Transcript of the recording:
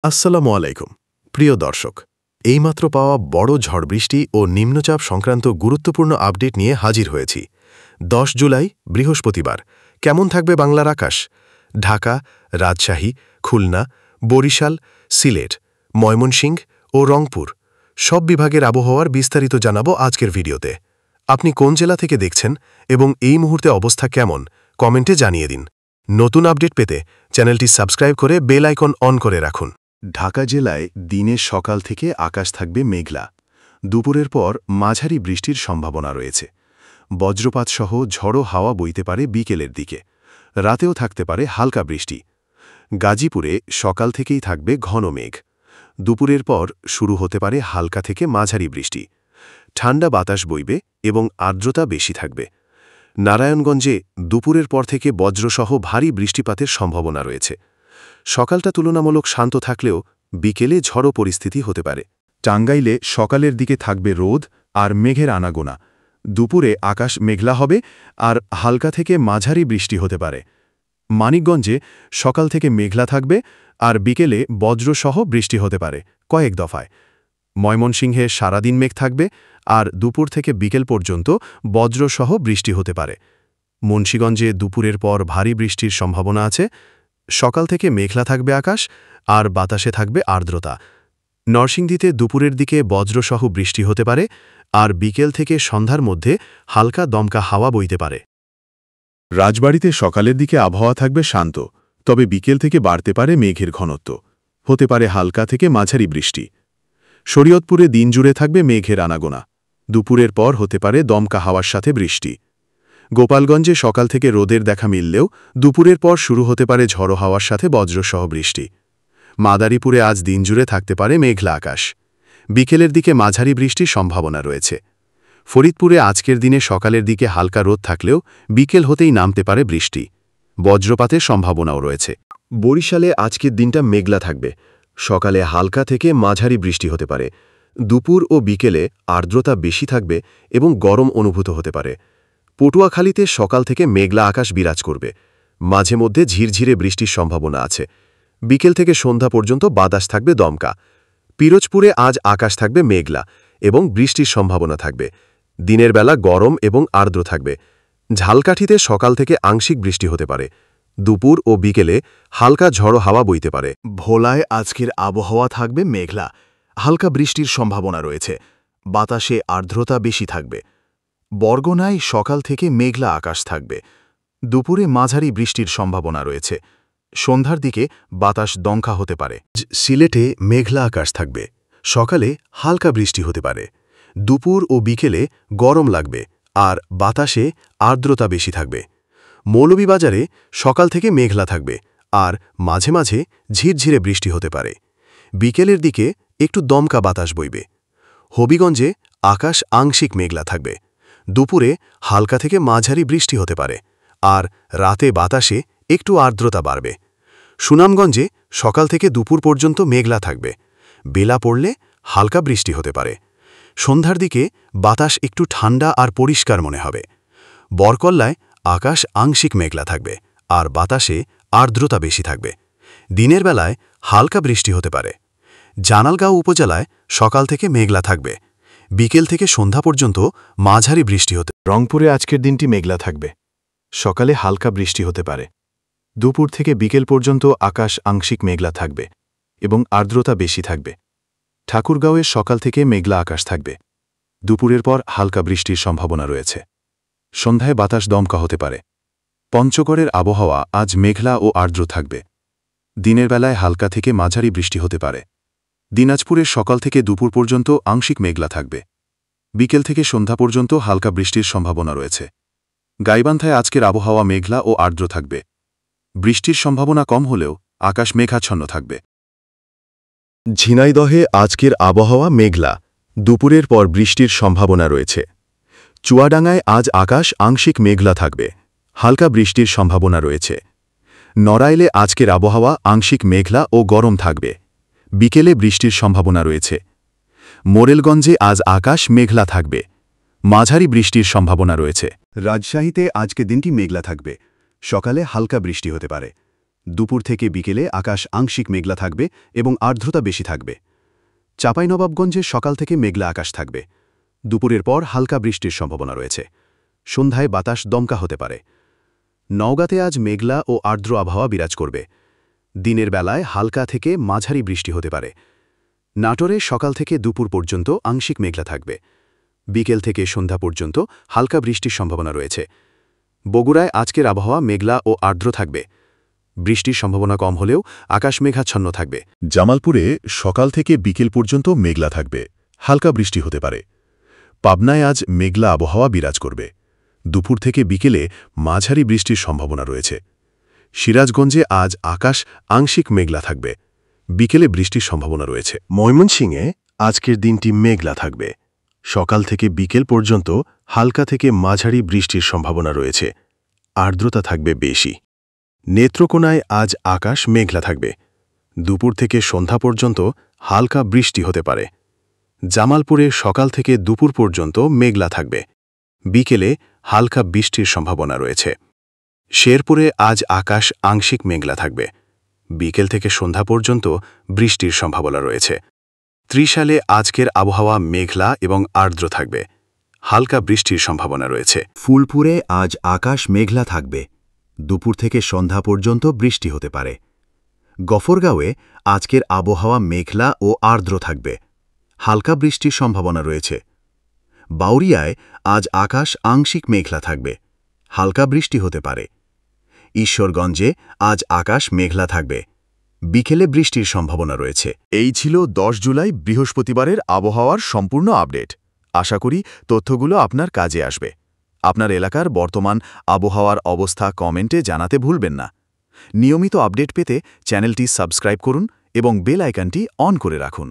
আসসালামু আলাইকুম প্রিয় দর্শক এইমাত্র পাওয়া বড় ঝড় বৃষ্টি ও নিম্নচাপ সংক্রান্ত গুরুত্বপূর্ণ আপডেট নিয়ে হাজির হয়েছি 10 জুলাই বৃহস্পতিবার কেমন থাকবে বাংলার আকাশ ঢাকা রাজশাহী খুলনা বরিশাল সিলেট ময়মনসিংহ ও রংপুর সব বিভাগের আবহাওয়ার বিস্তারিত জানাবো আজকের ভিডিওতে আপনি কোন জেলা থেকে দেখছেন এবং এই মুহূর্তে অবস্থা কেমন কমেন্টে জানিয়ে দিন নতুন আপডেট পেতে চ্যানেলটি সাবস্ক্রাইব করে বেল আইকন অন করে রাখুন ঢাকা জেলায় দিনের সকাল থেকে আকাশ থাকবে মেঘলা দুপুরের পর মাঝারি বৃষ্টির সম্ভাবনা রয়েছে বজ্রপাতসহ ঝড়ো হাওয়া বইতে পারে বিকেলের দিকে রাতেও থাকতে পারে হালকা বৃষ্টি গাজীপুরে সকাল থেকেই থাকবে ঘন মেঘ দুপুরের পর শুরু হতে পারে হালকা থেকে মাঝারি বৃষ্টি ঠান্ডা বাতাস বইবে এবং আর্দ্রতা বেশি থাকবে নারায়ণগঞ্জে দুপুরের পর থেকে বজ্রসহ ভারী বৃষ্টিপাতের সম্ভাবনা রয়েছে সকালটা তুলনামূলক শান্ত থাকলেও বিকেলে ঝড়ো পরিস্থিতি হতে পারে টাঙ্গাইলে সকালের দিকে থাকবে রোদ আর মেঘের আনাগোনা দুপুরে আকাশ মেঘলা হবে আর হালকা থেকে মাঝারি বৃষ্টি হতে পারে মানিকগঞ্জে সকাল থেকে মেঘলা থাকবে আর বিকেলে বজ্রসহ বৃষ্টি হতে পারে কয়েক দফায় ময়মনসিংহে সারাদিন মেঘ থাকবে আর দুপুর থেকে বিকেল পর্যন্ত বজ্রসহ বৃষ্টি হতে পারে মুন্সিগঞ্জে দুপুরের পর ভারী বৃষ্টির সম্ভাবনা আছে সকাল থেকে মেঘলা থাকবে আকাশ আর বাতাসে থাকবে আর্দ্রতা নরসিংদীতে দুপুরের দিকে বজ্রসহ বৃষ্টি হতে পারে আর বিকেল থেকে সন্ধ্যার মধ্যে হালকা দমকা হাওয়া বইতে পারে রাজবাড়ীতে সকালের দিকে আবহাওয়া থাকবে শান্ত তবে বিকেল থেকে বাড়তে পারে মেঘের ঘনত্ব হতে পারে হালকা থেকে মাঝারি বৃষ্টি শরীয়তপুরে দিনজুড়ে থাকবে মেঘের আনাগোনা দুপুরের পর হতে পারে দমকা হাওয়ার সাথে বৃষ্টি গোপালগঞ্জে সকাল থেকে রোদের দেখা মিললেও দুপুরের পর শুরু হতে পারে ঝড়ো হাওয়ার সাথে বজ্রসহ বৃষ্টি মাদারীপুরে আজ দিনজুড়ে থাকতে পারে মেঘলা আকাশ বিকেলের দিকে মাঝারি বৃষ্টির সম্ভাবনা রয়েছে ফরিদপুরে আজকের দিনে সকালের দিকে হালকা রোদ থাকলেও বিকেল হতেই নামতে পারে বৃষ্টি বজ্রপাতের সম্ভাবনাও রয়েছে বরিশালে আজকের দিনটা মেঘলা থাকবে সকালে হালকা থেকে মাঝারি বৃষ্টি হতে পারে দুপুর ও বিকেলে আর্দ্রতা বেশি থাকবে এবং গরম অনুভূত হতে পারে পটুয়াখালীতে সকাল থেকে মেঘলা আকাশ বিরাজ করবে মাঝে মধ্যে ঝিরঝিরে বৃষ্টির সম্ভাবনা আছে বিকেল থেকে সন্ধ্যা পর্যন্ত বাতাস থাকবে দমকা পিরোজপুরে আজ আকাশ থাকবে মেঘলা এবং বৃষ্টির সম্ভাবনা থাকবে দিনের বেলা গরম এবং আর্দ্র থাকবে ঝালকাঠিতে সকাল থেকে আংশিক বৃষ্টি হতে পারে দুপুর ও বিকেলে হালকা ঝড়ো হাওয়া বইতে পারে ভোলায় আজকের আবহাওয়া থাকবে মেঘলা হালকা বৃষ্টির সম্ভাবনা রয়েছে বাতাসে আর্দ্রতা বেশি থাকবে বরগুনায় সকাল থেকে মেঘলা আকাশ থাকবে দুপুরে মাঝারি বৃষ্টির সম্ভাবনা রয়েছে সন্ধ্যার দিকে বাতাস দমকা হতে পারে সিলেটে মেঘলা আকাশ থাকবে সকালে হালকা বৃষ্টি হতে পারে দুপুর ও বিকেলে গরম লাগবে আর বাতাসে আর্দ্রতা বেশি থাকবে মৌলভীবাজারে সকাল থেকে মেঘলা থাকবে আর মাঝে মাঝে ঝিরঝিরে বৃষ্টি হতে পারে বিকেলের দিকে একটু দমকা বাতাস বইবে হবিগঞ্জে আকাশ আংশিক মেঘলা থাকবে দুপুরে হালকা থেকে মাঝারি বৃষ্টি হতে পারে আর রাতে বাতাসে একটু আর্দ্রতা বাড়বে সুনামগঞ্জে সকাল থেকে দুপুর পর্যন্ত মেঘলা থাকবে বেলা পড়লে হালকা বৃষ্টি হতে পারে সন্ধ্যার দিকে বাতাস একটু ঠান্ডা আর পরিষ্কার মনে হবে বরকল্লায় আকাশ আংশিক মেঘলা থাকবে আর বাতাসে আর্দ্রতা বেশি থাকবে দিনের বেলায় হালকা বৃষ্টি হতে পারে জানালগাঁও উপজেলায় সকাল থেকে মেঘলা থাকবে বিকেল থেকে সন্ধ্যা পর্যন্ত মাঝারি বৃষ্টি হতে রংপুরে আজকের দিনটি মেঘলা থাকবে সকালে হালকা বৃষ্টি হতে পারে দুপুর থেকে বিকেল পর্যন্ত আকাশ আংশিক মেঘলা থাকবে এবং আর্দ্রতা বেশি থাকবে ঠাকুরগাঁওয়ের সকাল থেকে মেঘলা আকাশ থাকবে দুপুরের পর হালকা বৃষ্টির সম্ভাবনা রয়েছে সন্ধ্যায় বাতাস দমকা হতে পারে পঞ্চগড়ের আবহাওয়া আজ মেঘলা ও আর্দ্র থাকবে দিনের বেলায় হালকা থেকে মাঝারি বৃষ্টি হতে পারে দিনাজপুরের সকাল থেকে দুপুর পর্যন্ত আংশিক মেঘলা থাকবে বিকেল থেকে সন্ধ্যা পর্যন্ত হালকা বৃষ্টির সম্ভাবনা রয়েছে গাইবান্ধায় আজকের আবহাওয়া মেঘলা ও আর্দ্র থাকবে বৃষ্টির সম্ভাবনা কম হলেও আকাশ মেঘাচ্ছন্ন থাকবে ঝিনাইদহে আজকের আবহাওয়া মেঘলা দুপুরের পর বৃষ্টির সম্ভাবনা রয়েছে চুয়াডাঙ্গায় আজ আকাশ আংশিক মেঘলা থাকবে হালকা বৃষ্টির সম্ভাবনা রয়েছে নড়াইলে আজকের আবহাওয়া আংশিক মেঘলা ও গরম থাকবে বিকেলে বৃষ্টির সম্ভাবনা রয়েছে মোরেলগঞ্জে আজ আকাশ মেঘলা থাকবে মাঝারি বৃষ্টির সম্ভাবনা রয়েছে রাজশাহীতে আজকে দিনটি মেঘলা থাকবে সকালে হালকা বৃষ্টি হতে পারে দুপুর থেকে বিকেলে আকাশ আংশিক মেঘলা থাকবে এবং আর্দ্রতা বেশি থাকবে। চাঁপাইনবাবগঞ্জে সকাল থেকে মেঘলা আকাশ থাকবে। দুপুরের পর হালকা বৃষ্টির সম্ভাবনা রয়েছে। সন্ধ্যায় বাতাস দমকা হতে পারে। নওগাঁতে আজ মেঘলা ও আর্দ্র আবহাওয়া বিরাজ করবে। দিনের বেলায় হালকা থেকে মাঝারি বৃষ্টি হতে পারে। নাটোরে সকাল থেকে দুপুর পর্যন্ত আংশিক মেঘলা থাকবে। বিকেল থেকে সন্ধ্যা পর্যন্ত হালকা বৃষ্টির সম্ভাবনা রয়েছে। বগুড়ায় আজকের আবহাওয়া মেঘলা ও আর্দ্র থাকবে। বৃষ্টির সম্ভাবনা কম হলেও আকাশ মেঘাচ্ছন্ন থাকবে। জামালপুরে সকাল থেকে বিকেল পর্যন্ত মেঘলা থাকবে, হালকা বৃষ্টি হতে পারে। পাবনায় আজ মেঘলা আবহাওয়া বিরাজ করবে। দুপুর থেকে বিকেলে মাঝারি বৃষ্টির সম্ভাবনা রয়েছে। সিরাজগঞ্জে আজ আকাশ আংশিক মেঘলা থাকবে। বিকেলে বৃষ্টির সম্ভাবনা রয়েছে। ময়মনসিংহে আজকের দিনটি মেঘলা থাকবে। সকাল থেকে বিকেল পর্যন্ত হালকা থেকে মাঝারি বৃষ্টির সম্ভাবনা রয়েছে। আর্দ্রতা থাকবে বেশি। নেত্রকোনায় আজ আকাশ মেঘলা থাকবে। দুপুর থেকে সন্ধ্যা পর্যন্ত হালকা বৃষ্টি হতে পারে। জামালপুরে সকাল থেকে দুপুর পর্যন্ত মেঘলা থাকবে। বিকেলে হালকা বৃষ্টির সম্ভাবনা রয়েছে। শেরপুরে আজ আকাশ আংশিক মেঘলা থাকবে। বিকেল থেকে সন্ধ্যা পর্যন্ত বৃষ্টির সম্ভাবনা রয়েছে। ত্রিশালে আজকের আবহাওয়া মেঘলা এবং আর্দ্র থাকবে। হালকা বৃষ্টির সম্ভাবনা রয়েছে। ফুলপুরে আজ আকাশ মেঘলা থাকবে। দুপুর থেকে সন্ধ্যা পর্যন্ত বৃষ্টি হতে পারে। গফরগাঁওয়ে আজকের আবহাওয়া মেঘলা ও আর্দ্র থাকবে। হালকা বৃষ্টির সম্ভাবনা রয়েছে। বাউরিয়ায় আজ আকাশ আংশিক মেঘলা থাকবে। হালকা বৃষ্টি হতে পারে। ঈশ্বরগঞ্জে আজ আকাশ মেঘলা থাকবে। বিকেলে বৃষ্টির সম্ভাবনা রয়েছে। এই ছিল 10 জুলাই বৃহস্পতিবারের আবহাওয়ার সম্পূর্ণ আপডেট। আশা করি তথ্যগুলো আপনার কাজে আসবে। আপনার এলাকার বর্তমান আবহাওয়ার অবস্থা কমেন্টে জানাতে ভুলবেন না। নিয়মিত আপডেট পেতে চ্যানেলটি সাবস্ক্রাইব করুন এবং বেল আইকনটি অন করে রাখুন।